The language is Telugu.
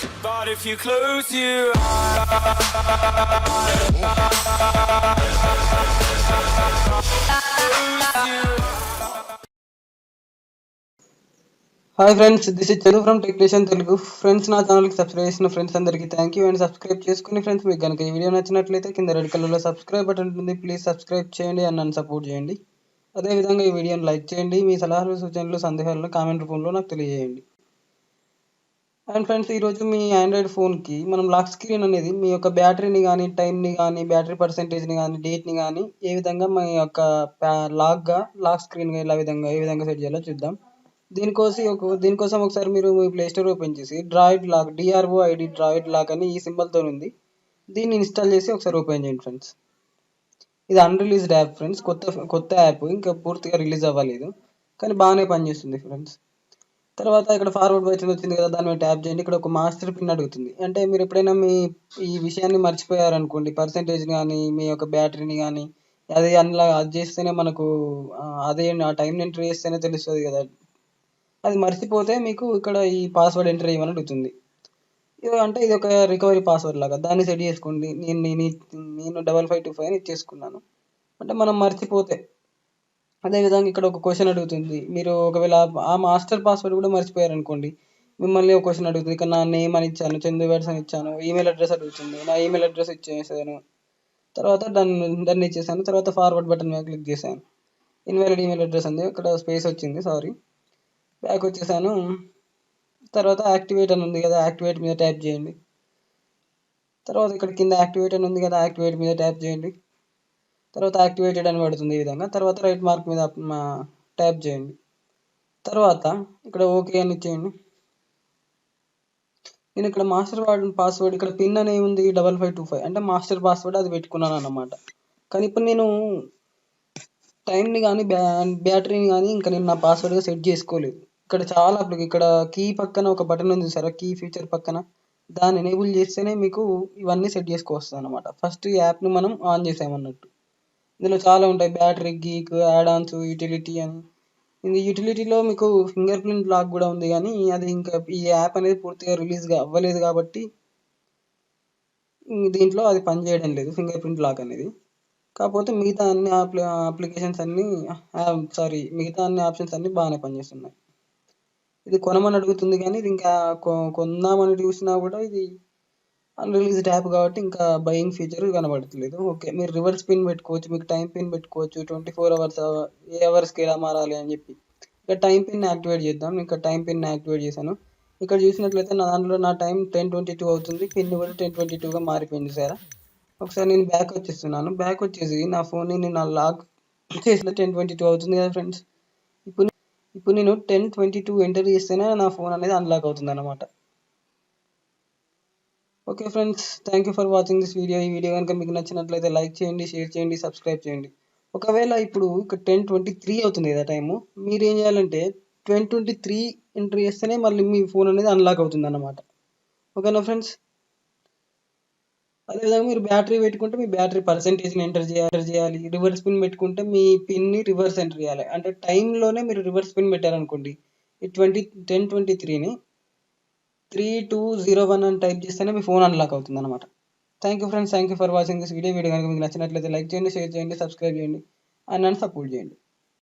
But if you close your eyes, hi friends, this is Chandu from technician Telugu. Friends, నా ఛానల్కి సబ్స్క్రైబ్ చేసిన ఫ్రెండ్స్ అందరికీ థ్యాంక్ యూ. అండ్ సబ్స్క్రైబ్ చేసుకుని ఫ్రెండ్స్, మీకు కనుక ఈ వీడియో నచ్చినట్లయితే కింద రెడ్ కలర్లో సబ్స్క్రైబ్ బటన్ ఉంటుంది. ప్లీజ్ సబ్స్క్రైబ్ చేయండి అండ్ నన్ను సపోర్ట్ చేయండి. అదేవిధంగా ఈ వీడియోని లైక్ చేయండి. మీ సలహాలు, సూచనలు, సందేహాలను కామెంట్ రూపంలో నాకు తెలియజేయండి. అండ్ ఫ్రెండ్స్, ఈరోజు మీ ఆండ్రాయిడ్ ఫోన్కి మనం లాక్ స్క్రీన్ అనేది మీ యొక్క బ్యాటరీని కానీ, టైంని కానీ, బ్యాటరీ పర్సెంటేజ్ని కానీ, డేట్ని కానీ ఏ విధంగా మీ యొక్క లాక్ స్క్రీన్ ఏ విధంగా సెట్ చేయాలో చూద్దాం. దీనికోసం ఒకసారి మీరు మీ ప్లే స్టోర్ ఓపెన్ చేసి droid lock DROID droid lock అని ఈ సింబల్తో ఉంది. దీన్ని ఇన్స్టాల్ చేసి ఒకసారి ఓపెన్ చేయండి ఫ్రెండ్స్. ఇది అన్రిలీజ్డ్ యాప్ ఫ్రెండ్స్, కొత్త యాప్, ఇంకా పూర్తిగా రిలీజ్ అవ్వలేదు, కానీ బాగానే పనిచేస్తుంది ఫ్రెండ్స్. తర్వాత ఇక్కడ ఫార్వర్డ్ బటన్ వచ్చింది కదా, దాని మీద ట్యాప్ చేయండి. ఇక్కడ ఒక మాస్టర్ పిన్ అడుగుతుంది. అంటే మీరు ఎప్పుడైనా ఈ విషయాన్ని మర్చిపోయారనుకోండి, పర్సెంటేజ్ కానీ, మీ యొక్క బ్యాటరీని కానీ, అది చేస్తేనే మనకు అదే ఆ టైంని ఎంటర్ చేస్తేనే తెలుస్తుంది కదా. అది మర్చిపోతే మీకు ఇక్కడ ఈ పాస్వర్డ్ ఎంటర్ చేయమని అడుగుతుంది. ఇది ఒక రికవరీ పాస్వర్డ్ లాగా, దాన్ని సెట్ చేసుకోండి. నేను 5525 అని ఇచ్చేసుకున్నాను. అంటే మనం మర్చిపోతే. అదేవిధంగా ఇక్కడ ఒక క్వశ్చన్ అడుగుతుంది. మీరు ఒకవేళ ఆ మాస్టర్ పాస్వర్డ్ కూడా మర్చిపోయారనుకోండి, మిమ్మల్ని ఒక క్వశ్చన్ అడుగుతుంది. ఇక్కడ నా నేమ్ అని ఇచ్చాను, చందు వెడ్స్ అని ఇచ్చాను, ఈమెయిల్ అడ్రస్ అడుగుతుంది. నా ఈమెయిల్ అడ్రస్ ఇచ్చేసాను. తర్వాత దాన్ని ఇచ్చేసాను. తర్వాత ఫార్వర్డ్ బటన్ మీద క్లిక్ చేశాను. ఇన్వాలిడ్ ఈమెయిల్ అడ్రస్ ఉంది, ఇక్కడ స్పేస్ వచ్చింది, సారీ. బ్యాక్ వచ్చేసాను. తర్వాత యాక్టివేట్ అని ఉంది కదా, యాక్టివేట్ మీద ట్యాప్ చేయండి. తర్వాత ఇక్కడ కింద యాక్టివేట్ అని ఉంది కదా, యాక్టివేట్ మీద ట్యాప్ చేయండి. తర్వాత యాక్టివేటెడ్ అని పడుతుంది ఈ విధంగా. తర్వాత రైట్ మార్క్ మీద ట్యాప్ చేయండి. తర్వాత ఇక్కడ ఓకే అని ఇచ్చేయండి. నేను ఇక్కడ మాస్టర్ పాస్వర్డ్, ఇక్కడ పిన్ అనే ఉంది 5525, అంటే మాస్టర్ పాస్వర్డ్ అది పెట్టుకున్నాను అన్నమాట. కానీ ఇప్పుడు నేను టైంని కానీ, బ్యాటరీని కానీ ఇంకా నేను నా పాస్వర్డ్గా సెట్ చేసుకోలేదు. ఇక్కడ కీ పక్కన ఒక బటన్ ఉంది సార్, కీ ఫీచర్ పక్కన, దాన్ని ఎనేబుల్ చేస్తేనే మీకు ఇవన్నీ సెట్ చేసుకోవస్తుంది అనమాట. ఫస్ట్ ఈ యాప్ని మనం ఆన్ చేసామన్నట్టు. ఇందులో చాలా ఉంటాయి, battery geek, add Ann's, utility అని. ఇది యూటిలిటీలో మీకు ఫింగర్ ప్రింట్ లాక్ కూడా ఉంది, కానీ అది ఇంకా ఈ యాప్ అనేది పూర్తిగా రిలీజ్గా అవ్వలేదు కాబట్టి దీంట్లో అది పనిచేయడం లేదు, ఫింగర్ ప్రింట్ లాక్ అనేది. కాకపోతే మిగతా అన్ని అప్లికేషన్స్ అన్నీ మిగతా అన్ని ఆప్షన్స్ అన్నీ బాగానే పనిచేస్తున్నాయి. ఇది కొనమని అడుగుతుంది, కానీ ఇది ఇంకా కొందామని చూసినా కూడా ఇది అన్రిలీజ్డ్ యాప్ కాబట్టి ఇంకా బయింగ్ ఫీచర్ కనబడట్లేదు. ఓకే, మీరు రివర్స్ పిన్ పెట్టుకోవచ్చు, మీకు టైం పిన్ పెట్టుకోవచ్చు, 24 అవర్స్ ఏ అవర్స్కి ఎలా మారాలి అని చెప్పి. ఇక్కడ టైం పిన్ యాక్టివేట్ చేద్దాం. ఇంకా టైం పిన్ యాక్టివేట్ చేశాను. ఇక్కడ చూసినట్లయితే నా దాంట్లో నా టైం 10:22 అవుతుంది, పిన్ కూడా 10:22గా మారిపోయింది సార్. ఒకసారి నేను బ్యాక్ వచ్చేస్తున్నాను. బ్యాక్ వచ్చేసి నా ఫోన్ని నేను లాక్ చేసిన 10:22 అవుతుంది కదా ఫ్రెండ్స్. ఇప్పుడు నేను 10:22 ఎంటర్ చేస్తేనే నా ఫోన్ అనేది అన్లాక్ అవుతుంది అన్నమాట. Okay friends, thank you for watching this video. ఈ వీడియో కనుక మీకు నచ్చినట్లయితే లైక్ చేయండి, షేర్ చేయండి, సబ్స్క్రైబ్ చేయండి. ఒకవేళ ఇప్పుడు ఇక్కడ 10:23 అవుతుంది కదా టైము, మీరు ఏం చేయాలంటే 10:23 ఎంటర్ చేస్తేనే మళ్ళీ మీ ఫోన్ అనేది అన్లాక్ అవుతుంది అన్నమాట. ఓకేనా ఫ్రెండ్స్? అదేవిధంగా మీరు బ్యాటరీ పెట్టుకుంటే మీ బ్యాటరీ పర్సెంటేజ్ని ఎంటర్ చేయాలి. రివర్స్ పిన్ పెట్టుకుంటే మీ పిన్ని రివర్స్ ఎంటర్ చేయాలి. అంటే టైంలోనే మీరు రివర్స్ పిన్ పెట్టారనుకోండి, ఈ 10:23ని 3201 అని టైప్ చేస్తేనే మీ ఫోన్ అన్లాక్ అవుతుంది అనమాట. Thank you friends, thank you for watching this video. కనుక మీకు నచ్చినట్లయితే లైక్ చేయండి, షేర్ చేయండి, సబ్స్క్రైబ్ చేయండి అండ్ నన్ను సపోర్ట్ చేయండి.